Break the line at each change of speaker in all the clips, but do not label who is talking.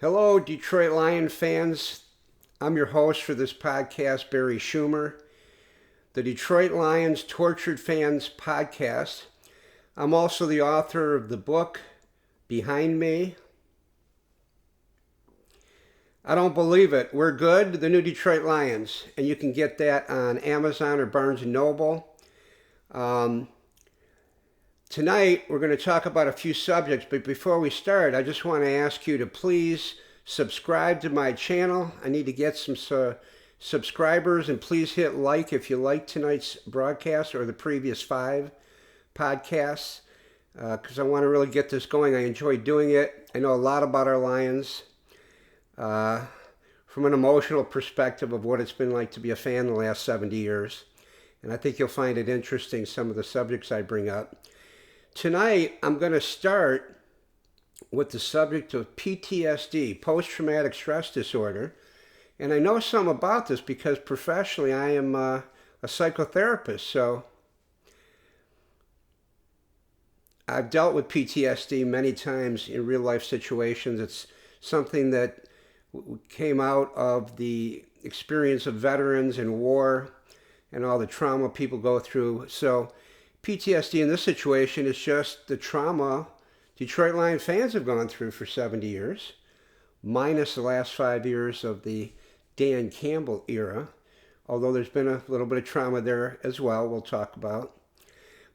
Hello, Detroit Lion fans. I'm your host for this podcast, Barry Schumer, the Detroit Lions Tortured Fans podcast. I'm also the author of the book Behind Me. I don't believe it. We're good, the new Detroit Lions, and you can get that on Amazon or Barnes and Noble. Um, Tonight, we're going to talk about a few subjects, but before we start, I just want to ask you to please subscribe to my channel. I need to get some subscribers, and please hit like if you like tonight's broadcast or the previous 5 podcasts, because I want to really get this going. I enjoy doing it. I know a lot about our Lions from an emotional perspective of what it's been like to be a fan the last 70 years, and I think you'll find it interesting, some of the subjects I bring up. Tonight, I'm going to start with the subject of PTSD, post-traumatic stress disorder. And I know some about this because professionally I am a psychotherapist. So I've dealt with PTSD many times in real life situations. It's something that came out of the experience of veterans in war and all the trauma people go through. So PTSD in this situation is just the trauma Detroit Lion fans have gone through for 70 years, minus the last 5 years of the Dan Campbell era, although there's been a little bit of trauma there as well, we'll talk about.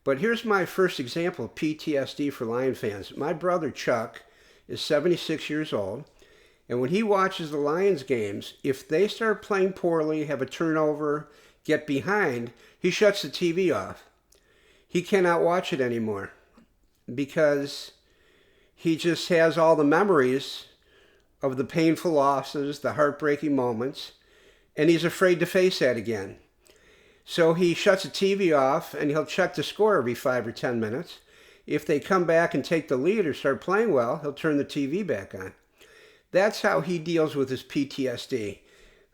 But here's my first example of PTSD for Lion fans. My brother Chuck is 76 years old, and when he watches the Lions games, if they start playing poorly, have a turnover, get behind, he shuts the TV off. He cannot watch it anymore because he just has all the memories of the painful losses, the heartbreaking moments, and he's afraid to face that again. So he shuts the TV off and he'll check the score every 5 or 10 minutes. If they come back and take the lead or start playing well, he'll turn the TV back on. That's how he deals with his PTSD.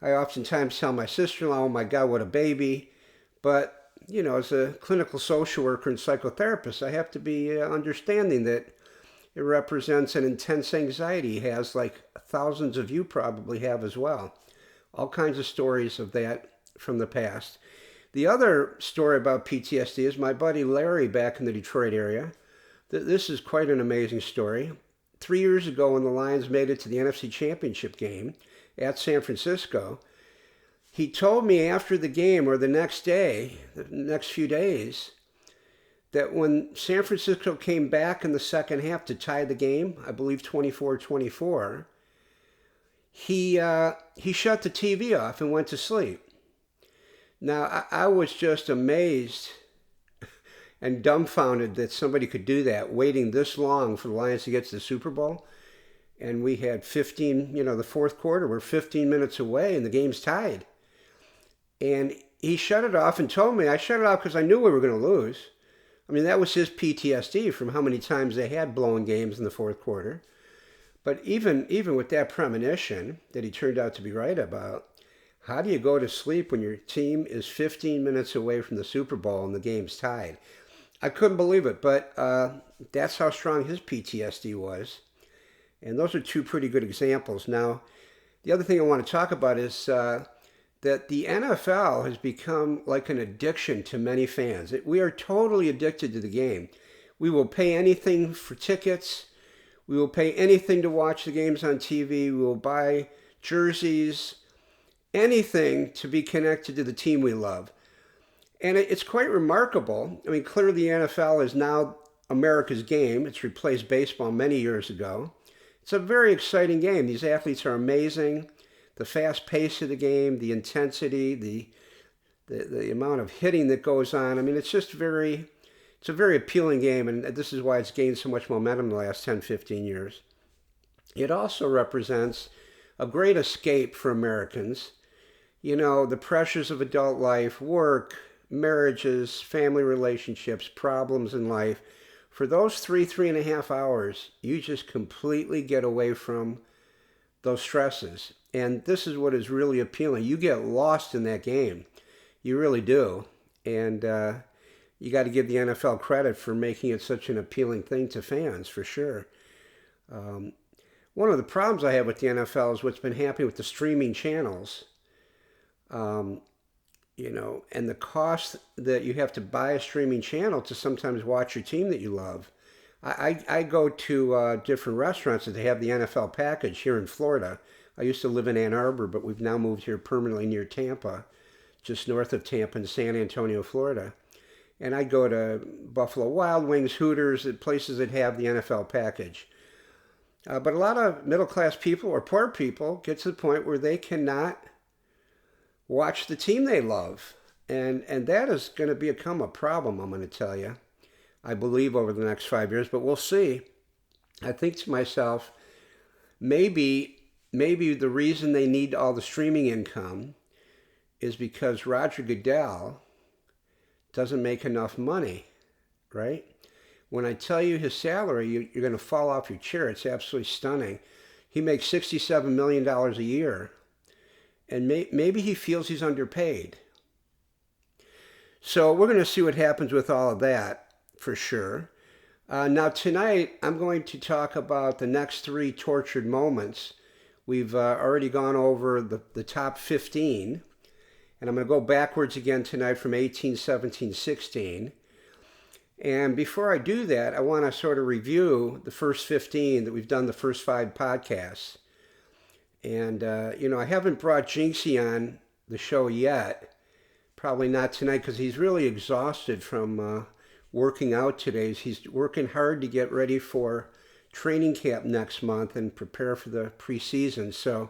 I oftentimes tell my sister-in-law, oh my God, what a baby. But you know, as a clinical social worker and psychotherapist, I have to be understanding that it represents an intense anxiety he has, like thousands of you probably have as well. All kinds of stories of that from the past. The other story about PTSD is my buddy Larry back in the Detroit area. This is quite an amazing story. 3 years ago, when the Lions made it to the NFC Championship game at San Francisco, he told me after the game or the next day, the next few days, that when San Francisco came back in the second half to tie the game, I believe 24-24, he shut the TV off and went to sleep. Now, I was just amazed and dumbfounded that somebody could do that, waiting this long for the Lions to get to the Super Bowl. And we had 15, the fourth quarter, we're 15 minutes away and the game's tied. And he shut it off and told me, I shut it off because I knew we were going to lose. I mean, that was his PTSD from how many times they had blown games in the fourth quarter. But even with that premonition that he turned out to be right about, how do you go to sleep when your team is 15 minutes away from the Super Bowl and the game's tied? I couldn't believe it, but that's how strong his PTSD was. And those are 2 pretty good examples. Now, the other thing I want to talk about is that the NFL has become like an addiction to many fans. We are totally addicted to the game. We will pay anything for tickets. We will pay anything to watch the games on TV. We will buy jerseys, anything to be connected to the team we love. And it's quite remarkable. I mean, clearly the NFL is now America's game. It's replaced baseball many years ago. It's a very exciting game. These athletes are amazing. The fast pace of the game, the intensity, the amount of hitting that goes on. I mean, it's a very appealing game, and this is why it's gained so much momentum in the last 10, 15 years. It also represents a great escape for Americans. You know, the pressures of adult life, work, marriages, family relationships, problems in life. For those 3.5 hours, you just completely get away from those stresses. And this is what is really appealing. You get lost in that game. You really do. And you got to give the NFL credit for making it such an appealing thing to fans, for sure. One one of the problems I have with the NFL is what's been happening with the streaming channels. Um, and the cost that you have to buy a streaming channel to sometimes watch your team that you love. I go to different restaurants that they have the NFL package here in Florida. I used to live in Ann Arbor, but we've now moved here permanently near Tampa, just north of Tampa in San Antonio, Florida. And I go to Buffalo Wild Wings, Hooters, places that have the NFL package. But a lot of middle class people or poor people get to the point where they cannot watch the team they love. And that is going to become a problem, I'm going to tell you, I believe, over the next 5 years, but we'll see. I think to myself, maybe the reason they need all the streaming income is because Roger Goodell doesn't make enough money, right? When I tell you his salary, you're going to fall off your chair. It's absolutely stunning. He makes $67 million a year, and maybe he feels he's underpaid. So we're going to see what happens with all of that, for sure. Now tonight, I'm going to talk about the next 3 tortured moments. We've already gone over the top 15, and I'm going to go backwards again tonight from 18, 17, 16. And before I do that, I want to sort of review the first 15 that we've done, the first 5 podcasts. And, I haven't brought Jinxie on the show yet. Probably not tonight because he's really exhausted from working out today. He's working hard to get ready for training camp next month and prepare for the preseason. So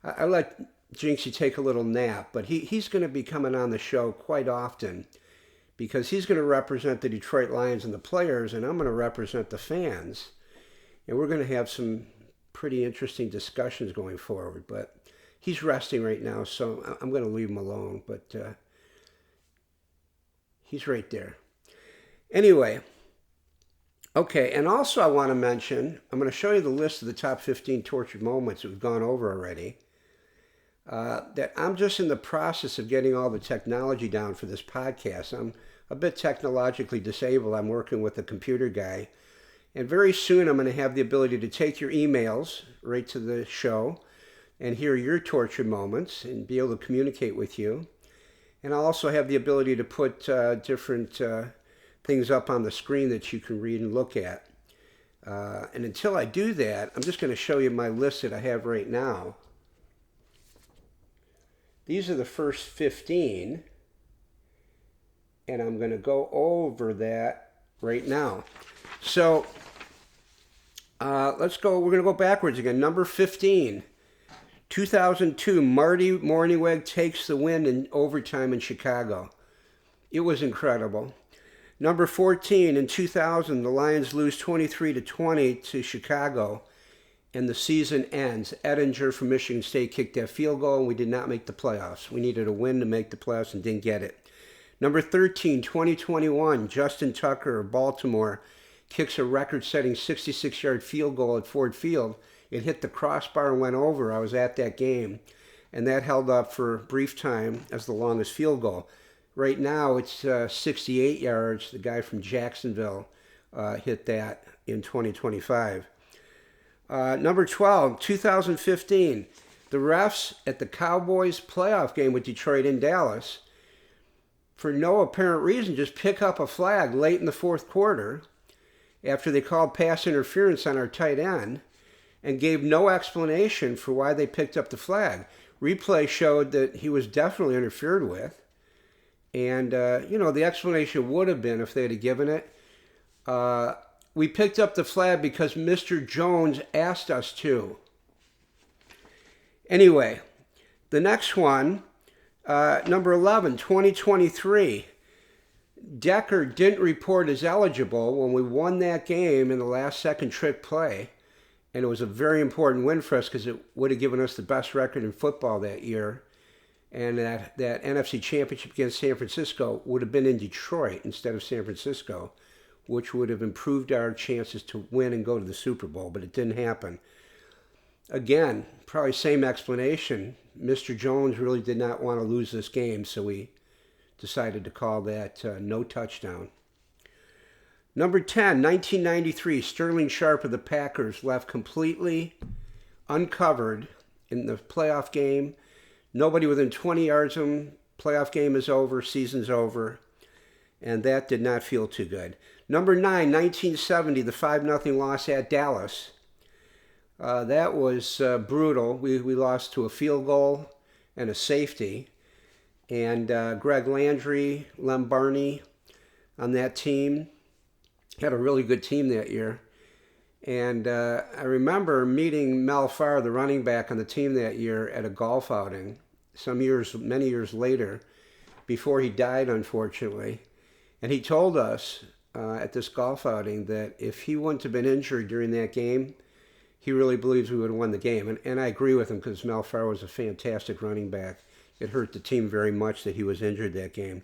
I let Jinxie take a little nap. But he's going to be coming on the show quite often, because he's going to represent the Detroit Lions and the players, and I'm going to represent the fans. And we're going to have some pretty interesting discussions going forward. But he's resting right now, so I'm going to leave him alone. But he's right there. Anyway, okay, and also I want to mention, I'm going to show you the list of the top 15 tortured moments that we've gone over already. That I'm just in the process of getting all the technology down for this podcast. I'm a bit technologically disabled. I'm working with a computer guy. And very soon I'm going to have the ability to take your emails right to the show and hear your tortured moments and be able to communicate with you. And I'll also have the ability to put different things up on the screen that you can read and look at. And until I do that, I'm just going to show you my list that I have right now. These are the first 15, and I'm going to go over that right now. So let's go. We're going to go backwards again. Number 15, 2002, Marty Mornhinweg takes the win in overtime in Chicago. It was incredible. Number 14, in 2000, the Lions lose 23-20 to Chicago, and the season ends. Ettinger from Michigan State kicked that field goal, and we did not make the playoffs. We needed a win to make the playoffs and didn't get it. Number 13, 2021, Justin Tucker of Baltimore kicks a record-setting 66-yard field goal at Ford Field. It hit the crossbar and went over. I was at that game, and that held up for a brief time as the longest field goal. Right now, it's 68 yards. The guy from Jacksonville hit that in 2025. Number 12, 2015, the refs at the Cowboys playoff game with Detroit and Dallas, for no apparent reason, just pick up a flag late in the fourth quarter after they called pass interference on our tight end and gave no explanation for why they picked up the flag. Replay showed that he was definitely interfered with. And, the explanation would have been, if they had given it, we picked up the flag because Mr. Jones asked us to. Anyway, the next one, number 11, 2023. Decker didn't report as eligible when we won that game in the last second trick play. And it was a very important win for us because it would have given us the best record in football that year. And that NFC Championship against San Francisco would have been in Detroit instead of San Francisco, which would have improved our chances to win and go to the Super Bowl, but it didn't happen. Again, probably same explanation. Mr. Jones really did not want to lose this game, so we decided to call that no touchdown. Number 10, 1993, Sterling Sharp of the Packers left completely uncovered in the playoff game. Nobody within 20 yards of him. Playoff game is over, season's over. And that did not feel too good. Number 9, 1970, the 5-0 loss at Dallas. That was brutal. We lost to a field goal and a safety. And Greg Landry, Lem Barney on that team. Had a really good team that year. And I remember meeting Mel Farr, the running back on the team that year, at a golf outing many years later, before he died, unfortunately. And he told us at this golf outing that if he wouldn't have been injured during that game, he really believes we would have won the game. And I agree with him because Mel Farr was a fantastic running back. It hurt the team very much that he was injured that game.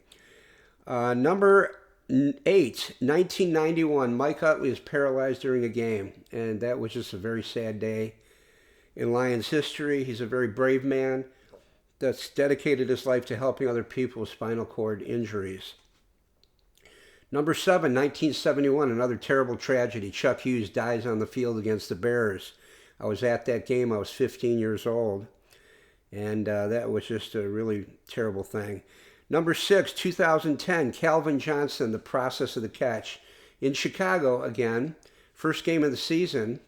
Number 8, 1991, Mike Utley is paralyzed during a game. And that was just a very sad day in Lions history. He's a very brave man that's dedicated his life to helping other people with spinal cord injuries. Number 7, 1971, another terrible tragedy. Chuck Hughes dies on the field against the Bears. I was at that game. I was 15 years old. And that was just a really terrible thing. Number 6, 2010, Calvin Johnson, the process of the catch. In Chicago, again, first game of the season.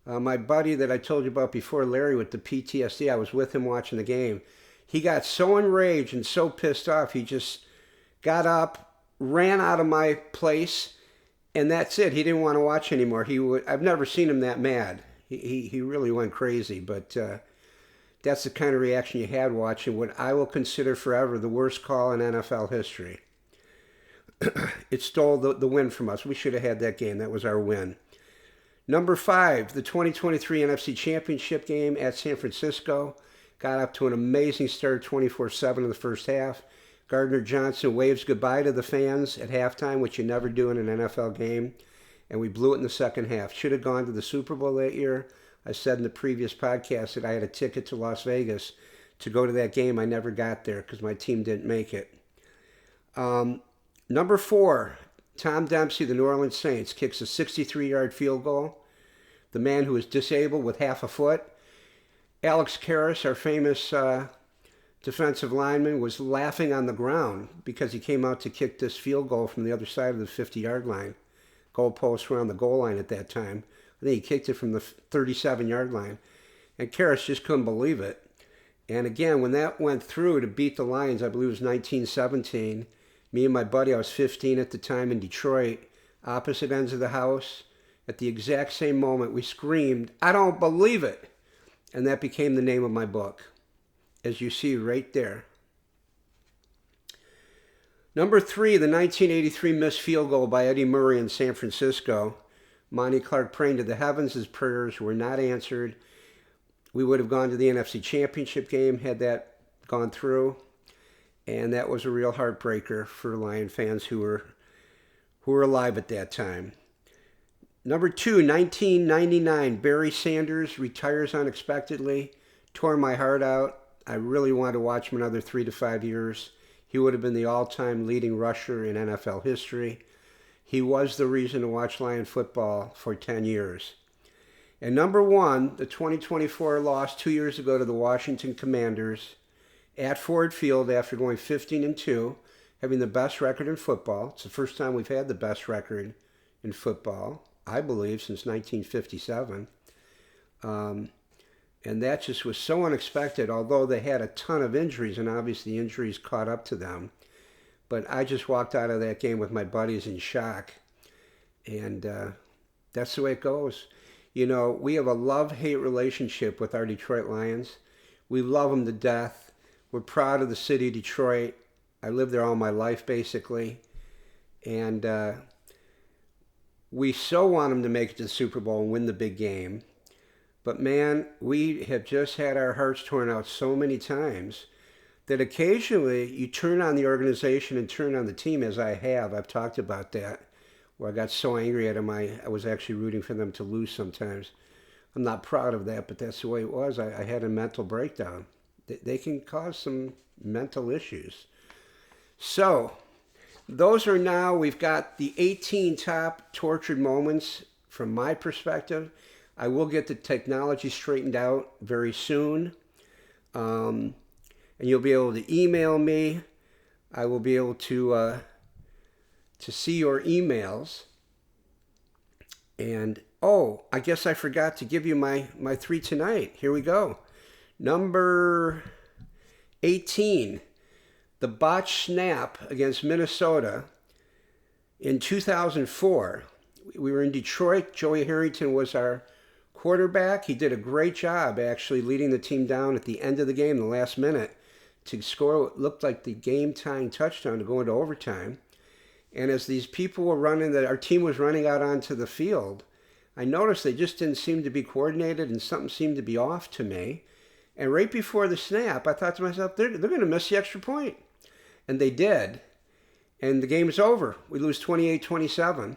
My buddy that I told you about before, Larry, with the PTSD, I was with him watching the game. He got so enraged and so pissed off, he just got up, ran out of my place, and that's it. He didn't want to watch anymore. I've never seen him that mad. He really went crazy, but that's the kind of reaction you had watching what I will consider forever the worst call in NFL history. It stole the win from us. We should have had that game. That was our win. Number 5, the 2023 NFC Championship game at San Francisco. Got up to an amazing start, 24-7 in the first half. Gardner Johnson waves goodbye to the fans at halftime, which you never do in an NFL game. And we blew it in the second half. Should have gone to the Super Bowl that year. I said in the previous podcast that I had a ticket to Las Vegas to go to that game. I never got there because my team didn't make it. Number 4, Tom Dempsey, the New Orleans Saints, kicks a 63-yard field goal. The man who is disabled with half a foot. Alex Karras, our famous defensive lineman, was laughing on the ground because he came out to kick this field goal from the other side of the 50-yard line. Goalposts were on the goal line at that time. I think he kicked it from the 37-yard line. And Karras just couldn't believe it. And again, when that went through to beat the Lions, I believe it was 1917, me and my buddy, I was 15 at the time in Detroit, opposite ends of the house, at the exact same moment, we screamed, "I don't believe it!" And that became the name of my book, as you see right there. Number 3, the 1983 missed field goal by Eddie Murray in San Francisco. Monty Clark praying to the heavens. His prayers were not answered. We would have gone to the NFC Championship game had that gone through. And that was a real heartbreaker for Lion fans who were alive at that time. Number 2, 1999, Barry Sanders retires unexpectedly. Tore my heart out. I really wanted to watch him another 3 to 5 years. He would have been the all-time leading rusher in NFL history. He was the reason to watch Lion football for 10 years. And number 1, the 2024 loss 2 years ago to the Washington Commanders at Ford Field after going 15-2, having the best record in football. It's the first time we've had the best record in football, I believe, since 1957. And that just was so unexpected, although they had a ton of injuries, and obviously injuries caught up to them. But I just walked out of that game with my buddies in shock. And that's the way it goes. You know, we have a love-hate relationship with our Detroit Lions. We love them to death. We're proud of the city of Detroit. I lived there all my life, basically. And we so want them to make it to the Super Bowl and win the big game. But man, we have just had our hearts torn out so many times that occasionally you turn on the organization and turn on the team, as I have. I've talked about that, where I got so angry at them, I was actually rooting for them to lose sometimes. I'm not proud of that, but that's the way it was. I had a mental breakdown. They can cause some mental issues. So, those are now, we've got the 18 top tortured moments from my perspective. I will get the technology straightened out very soon. And you'll be able to email me. I will be able to see your emails. And oh, I guess I forgot to give you my three tonight. Here we go. Number 18, the botched snap against Minnesota in 2004. We were in Detroit. Joey Harrington was our quarterback. He did a great job actually leading the team down at the end of the game, the last minute, to score what looked like the game-tying touchdown to go into overtime. And as these people were running, our team was running out onto the field, I noticed they just didn't seem to be coordinated and something seemed to be off to me. And right before the snap, I thought to myself, they're going to miss the extra point. And they did. And the game's over. We lose 28-27.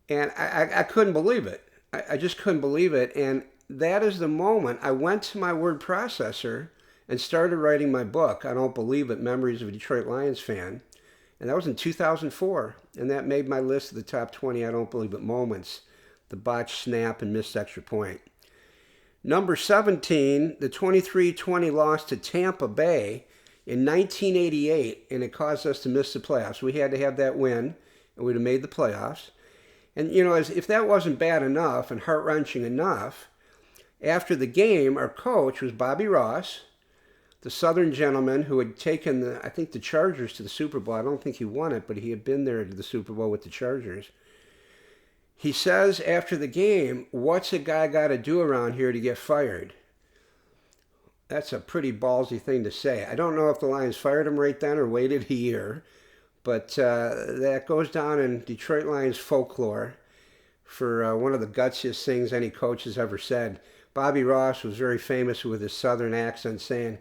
And I couldn't believe it. I just couldn't believe it. And that is the moment I went to my word processor and started writing my book, I Don't Believe It, Memories of a Detroit Lions Fan. And that was in 2004. And that made my list of the top 20 I Don't Believe It moments. The botched snap and missed extra point. Number 17, the 23-20 loss to Tampa Bay in 1988, and it caused us to miss the playoffs. We had to have that win, and we'd have made the playoffs. And, you know, as if that wasn't bad enough and heart-wrenching enough, after the game, our coach was Bobby Ross, the Southern gentleman who had taken, the Chargers to the Super Bowl. I don't think he won it, but he had been there to the Super Bowl with the Chargers. He says after the game, what's a guy got to do around here to get fired? That's a pretty ballsy thing to say. I don't know if the Lions fired him right then or waited a year, but that goes down in Detroit Lions folklore for one of the gutsiest things any coach has ever said. Bobby Ross was very famous with his Southern accent saying,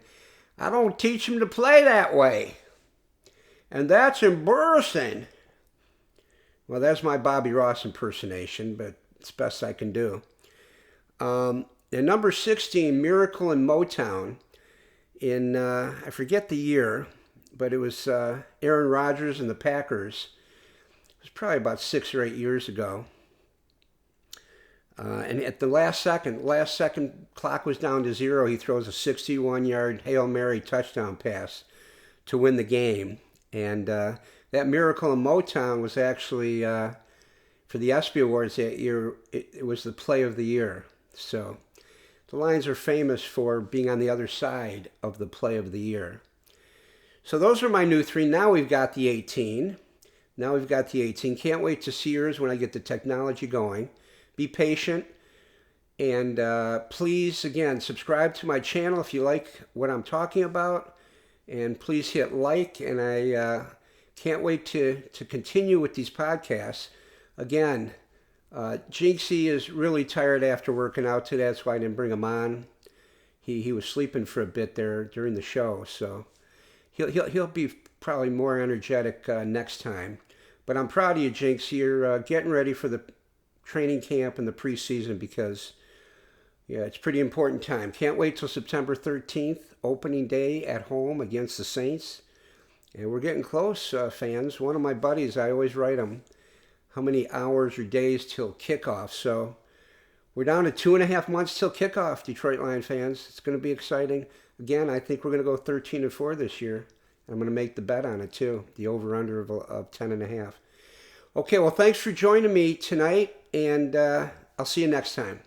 I don't teach him to play that way. And that's embarrassing. Well, that's my Bobby Ross impersonation, but it's best I can do. And number 16, Miracle in Motown, in, I forget the year, but it was Aaron Rodgers and the Packers. It was probably about 6 or 8 years ago. And at the last second, clock was down to 0. He throws a 61-yard Hail Mary touchdown pass to win the game. And that Miracle in Motown was actually, for the ESPY Awards that year, it was the play of the year. So the Lions are famous for being on the other side of the play of the year. So those are my new 3. Now we've got the 18. Can't wait to see yours when I get the technology going. Be patient. And please, again, subscribe to my channel if you like what I'm talking about. And please hit like. And I can't wait to continue with these podcasts. Again, Jinxie is really tired after working out today. That's why I didn't bring him on. He was sleeping for a bit there during the show, so he'll be probably more energetic next time. But I'm proud of you, Jinxie. You're getting ready for the training camp and the preseason because, yeah, it's a pretty important time. Can't wait till September 13th, opening day at home against the Saints. And we're getting close, fans. One of my buddies, I always write him how many hours or days till kickoff. So we're down to 2.5 months till kickoff, Detroit Lion fans. It's going to be exciting. Again, I think we're going to go 13-4 this year. I'm going to make the bet on it too, the over-under of 10.5. Okay, well, thanks for joining me tonight, and I'll see you next time.